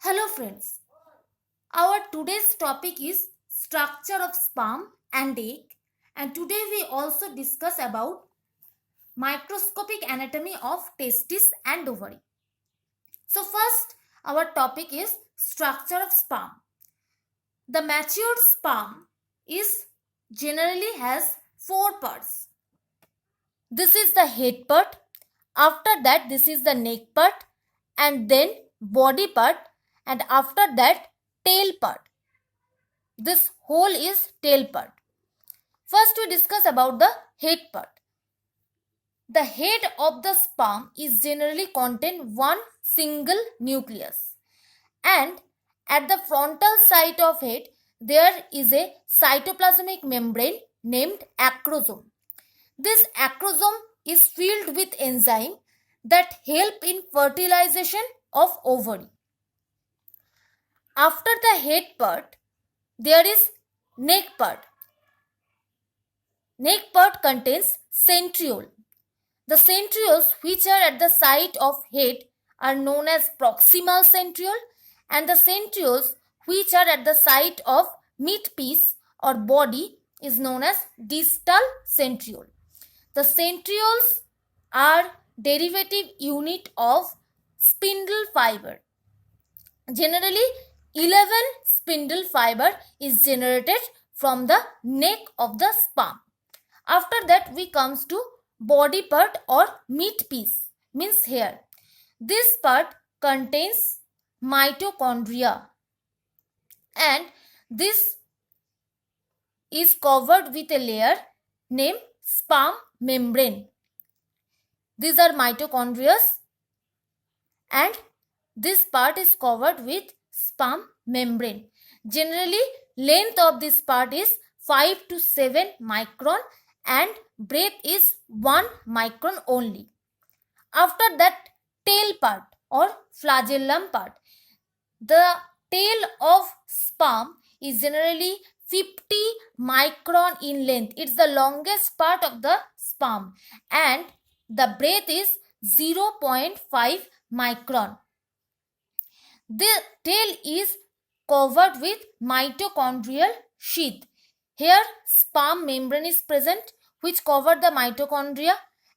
Hello friends. Our today's topic is structure of sperm and egg, and today we also discuss about microscopic anatomy of testis and ovary. So first our topic is structure of sperm. The matured sperm is generally has four parts. This is the head part, after that this is the neck part, and then body part, and after that tail part. This whole is tail part. First we discuss about the head part. The head of the sperm is generally contain one single nucleus, and at the frontal side of head there is a cytoplasmic membrane named acrosome. This acrosome is filled with enzyme that help in fertilization of ovary. After the head part there is neck part. Neck part contains centriole. The centrioles which are at the site of head are known as proximal centriole, and the centrioles which are at the site of midpiece or body is known as distal centriole. The centrioles are derivative unit of spindle fiber. Generally 11 spindle fiber is generated from the neck of the sperm. After that we comes to body part or midpiece, means hair. This part contains mitochondria, and this is covered with a layer named sperm membrane. These are mitochondria, and this part is covered with sperm membrane. Generally length of this part is 5 to 7 micron and breadth is 1 micron only. After that, tail part or flagellum part. The tail of sperm is generally 50 micron in length. It's the longest part of the sperm, and the breadth is 0.5 micron. The tail is covered with mitochondrial sheath. Here sperm membrane is present which cover the mitochondria,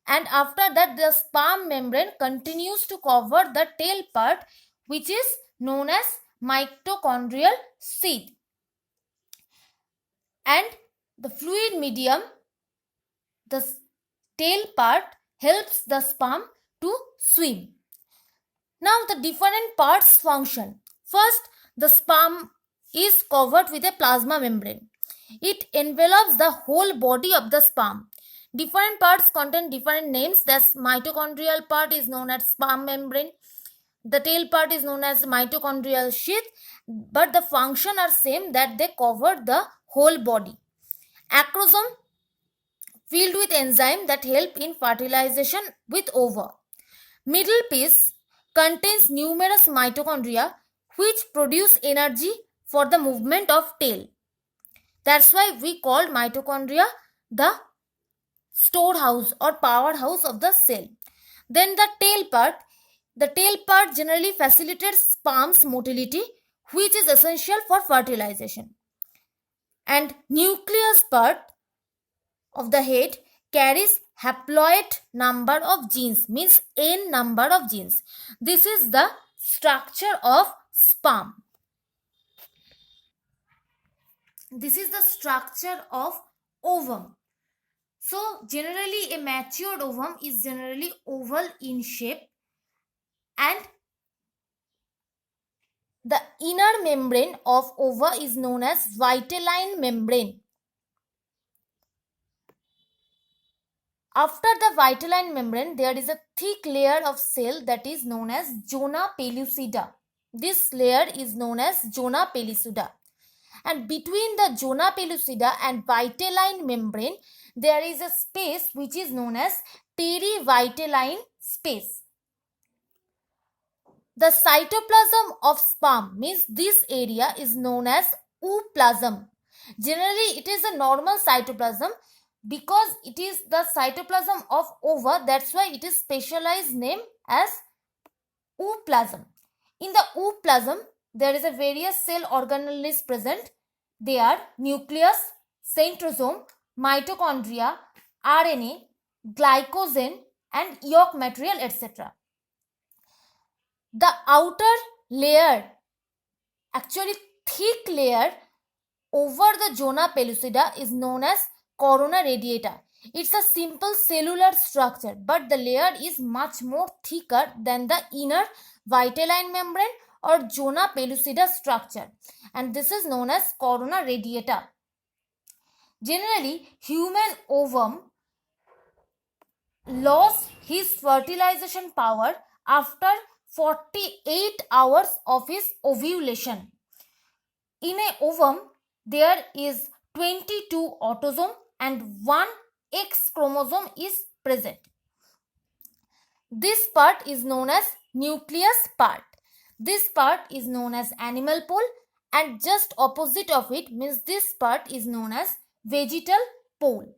and after that the sperm membrane continues to cover the tail part which is known as mitochondrial sheath, and the fluid medium, the tail part, helps the sperm to swim. Now the different parts function. First, the sperm is covered with a plasma membrane. It envelops the whole body of the sperm. Different parts contain different names. The mitochondrial part is known as sperm membrane. The tail part is known as mitochondrial sheath, but the function are same, that they cover the whole body. Acrosome filled with enzyme that help in fertilization with ova. Middle piece contains numerous mitochondria which produce energy for the movement of tail. That's why we call mitochondria the storehouse or powerhouse of the cell. Then the tail part generally facilitates sperm's motility, which is essential for fertilization. And nucleus part of the head carries haploid number of genes, means n number of genes. This is the structure of sperm. This is the structure of ovum. So generally a matured ovum is generally oval in shape, and the inner membrane of ova is known as vitelline membrane. After the vitelline membrane, there is a thick layer of cell that is known as zona pellucida. This layer is known as zona pellucida. And between the zona pellucida and vitelline membrane, there is a space which is known as perivitelline space. The cytoplasm of sperm, means this area, is known as ooplasm. Generally, it is a normal cytoplasm. Because it is the cytoplasm of ova, that's why it is specialized name as ooplasm. In the ooplasm, there is a various cell organelle is present. They are nucleus, centrosome, mitochondria, RNA, glycogen, and yolk material, etc. The outer layer, actually thick layer over the zona pellucida, is known as corona radiata. It's a simple cellular structure, but the layer is much more thicker than the inner vitelline membrane or zona pellucida structure, and this is known as corona radiata. Generally, human ovum lost his fertilization power after 48 hours of his ovulation. In a ovum, there is 22 autosome and 1 X chromosome is present. This part is known as nucleus part. This part is known as animal pole, and just opposite of it means this part is known as vegetal pole.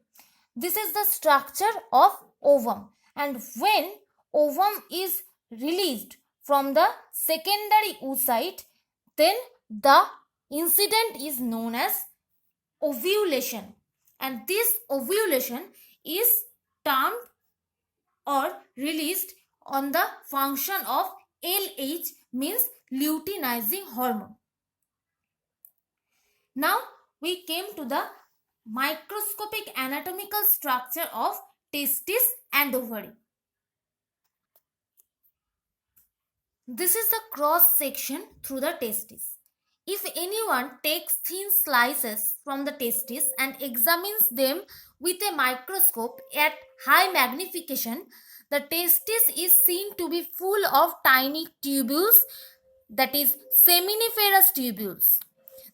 This is the structure of ovum, and when ovum is released from the secondary oocyte, then the incident is known as ovulation, and this ovulation is termed or released on the function of LH, means luteinizing hormone. Now we came to the microscopic anatomical structure of testis and ovary. This is the cross section through the testis. If anyone takes thin slices from the testis and examines them with a microscope at high magnification, the testis is seen to be full of tiny tubules, that is seminiferous tubules.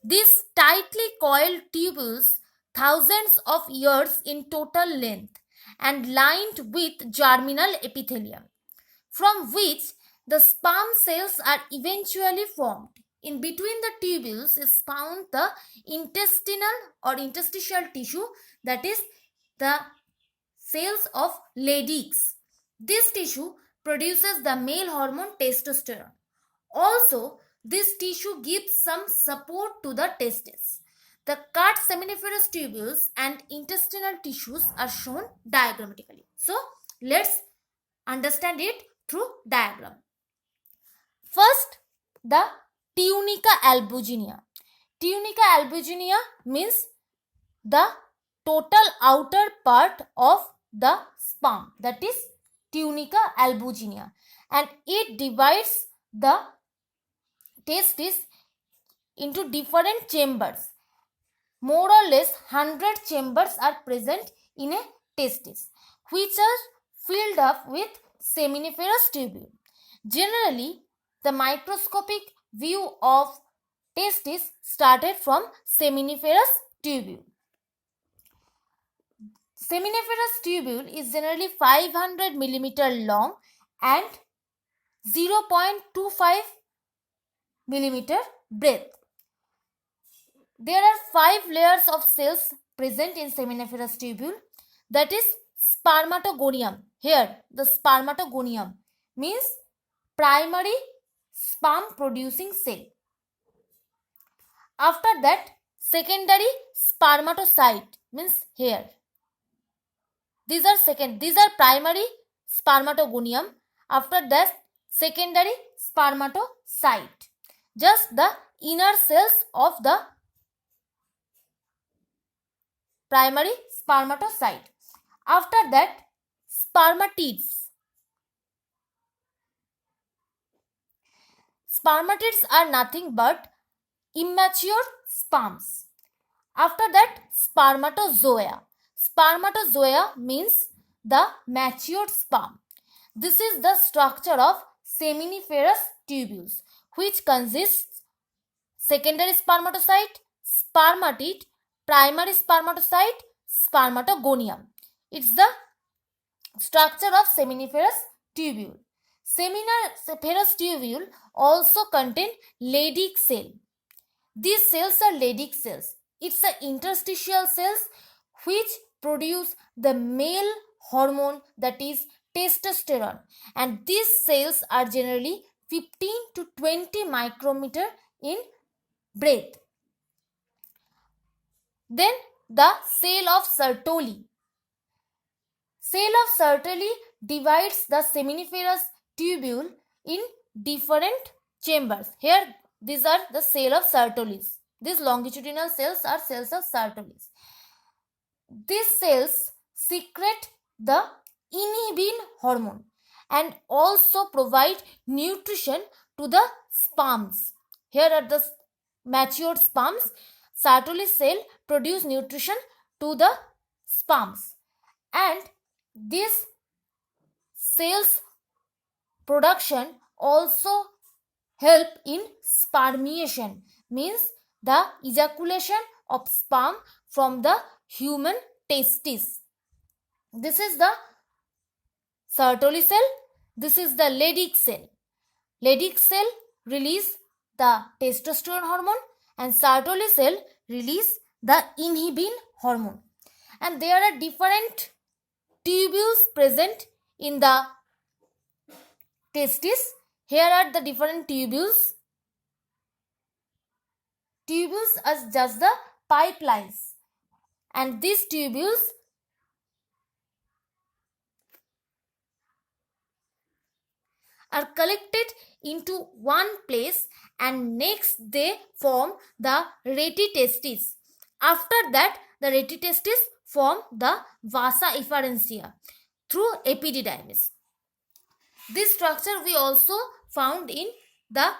These tightly coiled tubules, thousands of years in total length, and lined with germinal epithelium, from which the sperm cells are eventually formed. In between the tubules is found the intestinal or interstitial tissue, that is the cells of Leydig. This tissue produces the male hormone testosterone. Also, this tissue gives some support to the testes. The cut seminiferous tubules and intestinal tissues are shown diagrammatically. So, let's understand it through diagram. First, the tunica albuginea. Tunica albuginea means the total outer part of the sperm, that is tunica albuginea, and it divides the testis into different chambers. More or less 100 chambers are present in a testis, which are filled up with seminiferous tubule. Generally, the microscopic view of testis started from seminiferous tubule. Seminiferous tubule is generally 500 mm long and 0.25 mm breadth. There are 5 layers of cells present in seminiferous tubule, that is spermatogonium. Here the spermatogonium means primary sperm producing cell. After that, secondary spermatocyte means here. These are primary spermatogonium. After that, secondary spermatocyte, just the inner cells of the primary spermatocyte. After that, spermatids. Spermatids are nothing but immature sperms. After that, spermatozoa. Spermatozoa means the matured sperm. This is the structure of seminiferous tubules, which consists secondary spermatocyte, spermatid, primary spermatocyte, spermatogonium. It's the structure of seminiferous tubule. Seminiferous tubule also contain Leydig cell. These cells are Leydig cells. It's the interstitial cells which produce the male hormone, that is testosterone, and these cells are generally 15 to 20 micrometer in breath. Then the cell of Sertoli. Cell of Sertoli divides the seminiferous tubule in different chambers. Here these are the cell of Sertoli's. These longitudinal cells are cells of Sertoli's. These cells secrete the inhibin hormone and also provide nutrition to the sperms. Here are the matured sperms. Sertoli cell produce nutrition to the sperms, and this cells production also help in spermiation, means the ejaculation of sperm from the human testis. This is the Sertoli cell. This is the Leydig cell. Leydig cell release the testosterone hormone and Sertoli cell release the inhibin hormone. And there are different tubules present in the testis. Here are the different tubules. Tubules are just the pipelines, and these tubules are collected into one place, and next they form the retitestis. After that, the retitestis form the vasa efferentia through epididymis. This structure we also found in the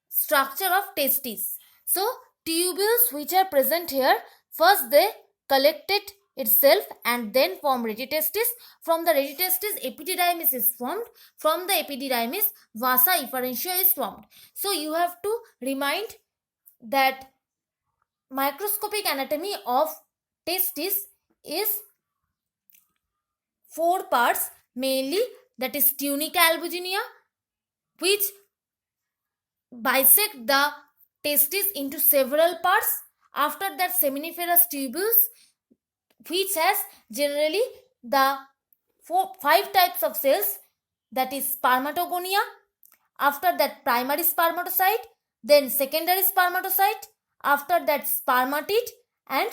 structure of testis. So tubules which are present here, first they collected itself and then form retitestis. From the retitestis, epididymis is formed. From the epididymis, vasa efferentia is formed. So you have to remind that microscopic anatomy of testis is 4 parts mainly, that is tunica albuginea, which bisect the testis into several parts. After that, seminiferous tubules, which has generally the 5 types of cells, that is spermatogonia. After that, primary spermatocyte, then secondary spermatocyte, after that spermatid, and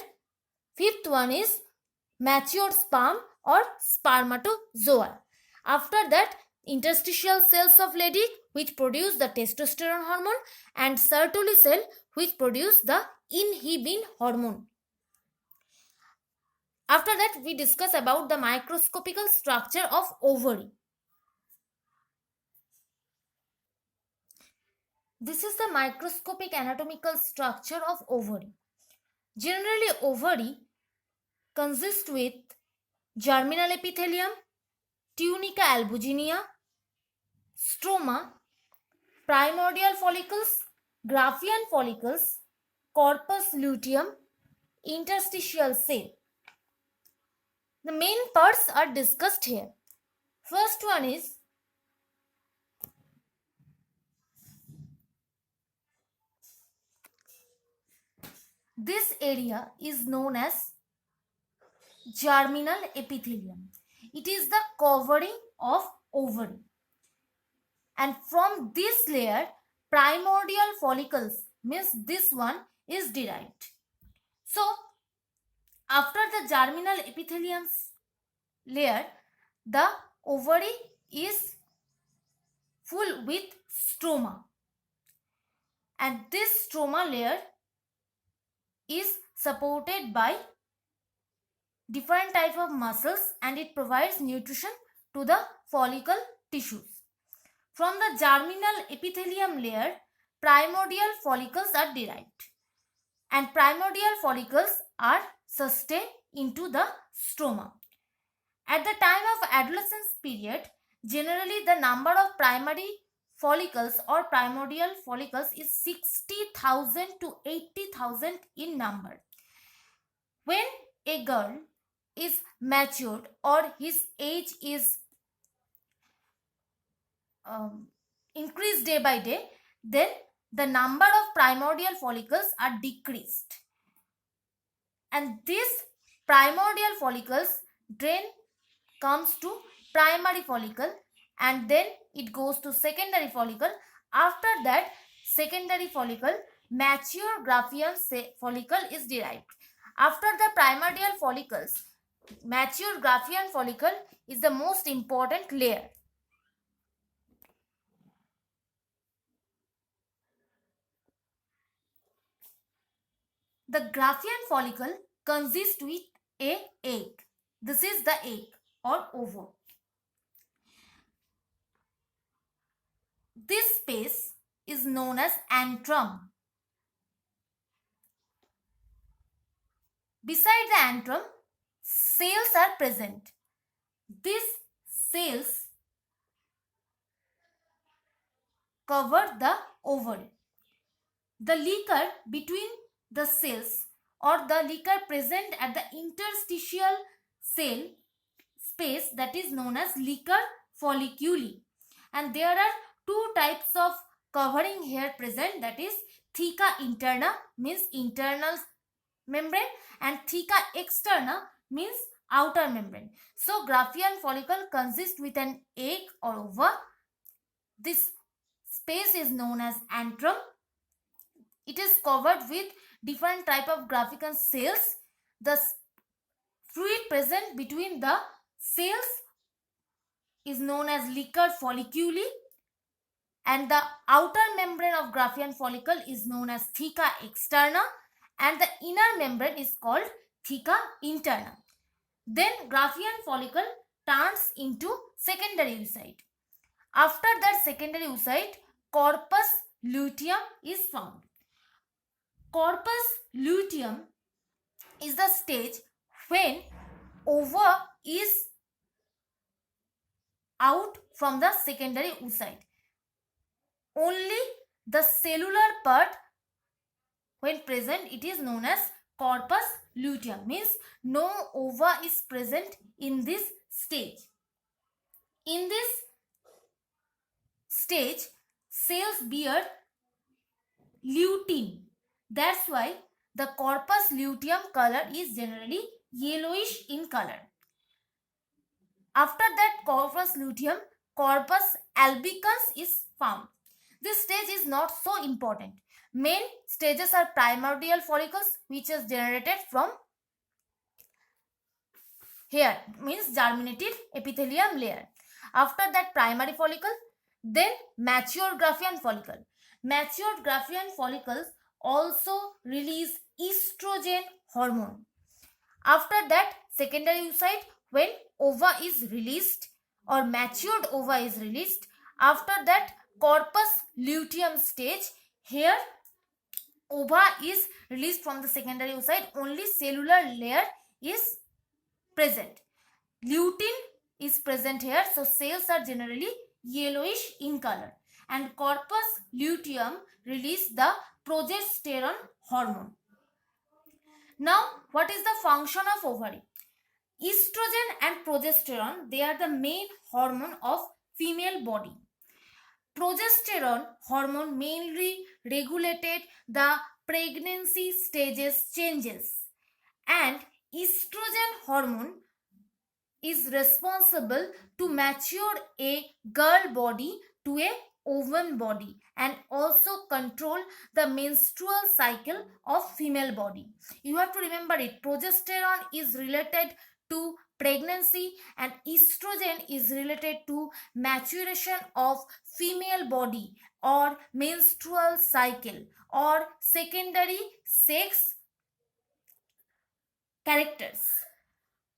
5th one is matured sperm or spermatozoa. After that, interstitial cells of Leydig, which produce the testosterone hormone, and Sertoli cell, which produce the inhibin hormone. After that, we discuss about the microscopical structure of ovary. This is the microscopic anatomical structure of ovary. Generally, ovary consists with germinal epithelium, tunica albuginea, stroma, primordial follicles, Graafian follicles, corpus luteum, interstitial cell. The main parts are discussed here. First one is this area is known as germinal epithelium. It is the covering of ovary. And from this layer, primordial follicles, means this one, is derived. So, after the germinal epithelium layer, the ovary is full with stroma. And this stroma layer is supported by different type of muscles, and it provides nutrition to the follicle tissues. From the germinal epithelium layer, primordial follicles are derived, and primordial follicles are sustained into the stroma. At the time of adolescence period, generally the number of primary follicles or primordial follicles is 60,000 to 80,000 in number. When a girl is matured or his age is increased day by day, then the number of primordial follicles are decreased, and these primordial follicles then comes to primary follicle, and then it goes to secondary follicle. After that, secondary follicle, mature Graafian follicle is derived. After the primordial follicles, mature Graafian follicle is the most important layer. The Graafian follicle consists with a egg. This is the egg or ovo. This space is known as antrum. Beside the antrum, cells are present. These cells cover the ovary. The liquor between the cells or the liquor present at the interstitial cell space, that is known as liquor folliculi. And there are two types of covering here present, that is theca interna means internal membrane and theca externa means outer membrane. So Graafian follicle consists with an egg or ova. This space is known as antrum. It is covered with different type of Graafian cells. The fluid present between the cells is known as liquor folliculi, and the outer membrane of Graafian follicle is known as theca externa, and the inner membrane is called theca interna. Then Graafian follicle turns into secondary oocyte. After that secondary oocyte, corpus luteum is found. Corpus luteum is the stage when ova is out from the secondary oocyte. Only the cellular part when present, it is known as corpus luteum, means no ova is present in this stage. In this stage, cells bear lutein. That's why the corpus luteum color is generally yellowish in color. After that corpus luteum, corpus albicans is found. This stage is not so important. Main stages are primordial follicles, which is generated from here, means germinative epithelium layer. After that primary follicle, then mature Graafian follicle. Matured Graafian follicles also release estrogen hormone. After that secondary oocyte, when ova is released or matured ova is released, after that corpus luteum stage, here ova is released from the secondary oocyte, only cellular layer is present. Lutein is present here, so cells are generally yellowish in color, and corpus luteum release the progesterone hormone. Now, what is the function of ovary? Estrogen and progesterone, they are the main hormone of female body. Progesterone hormone mainly regulated the pregnancy stages changes, and estrogen hormone is responsible to mature a girl body to a woman body and also control the menstrual cycle of female body. You have to remember it. Progesterone is related to pregnancy and estrogen is related to maturation of female body or menstrual cycle or secondary sex characters.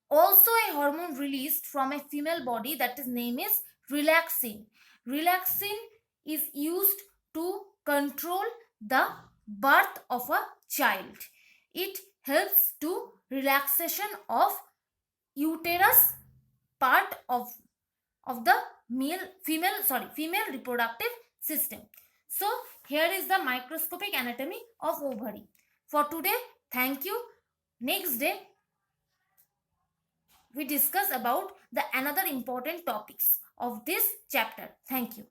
Also a hormone released from a female body, that is name is relaxin. Relaxin is used to control the birth of a child. It helps to relaxation of uterus part of the female reproductive system. So here is the microscopic anatomy of ovary. For today, thank you. Next day we discuss about the another important topics of this chapter. Thank you.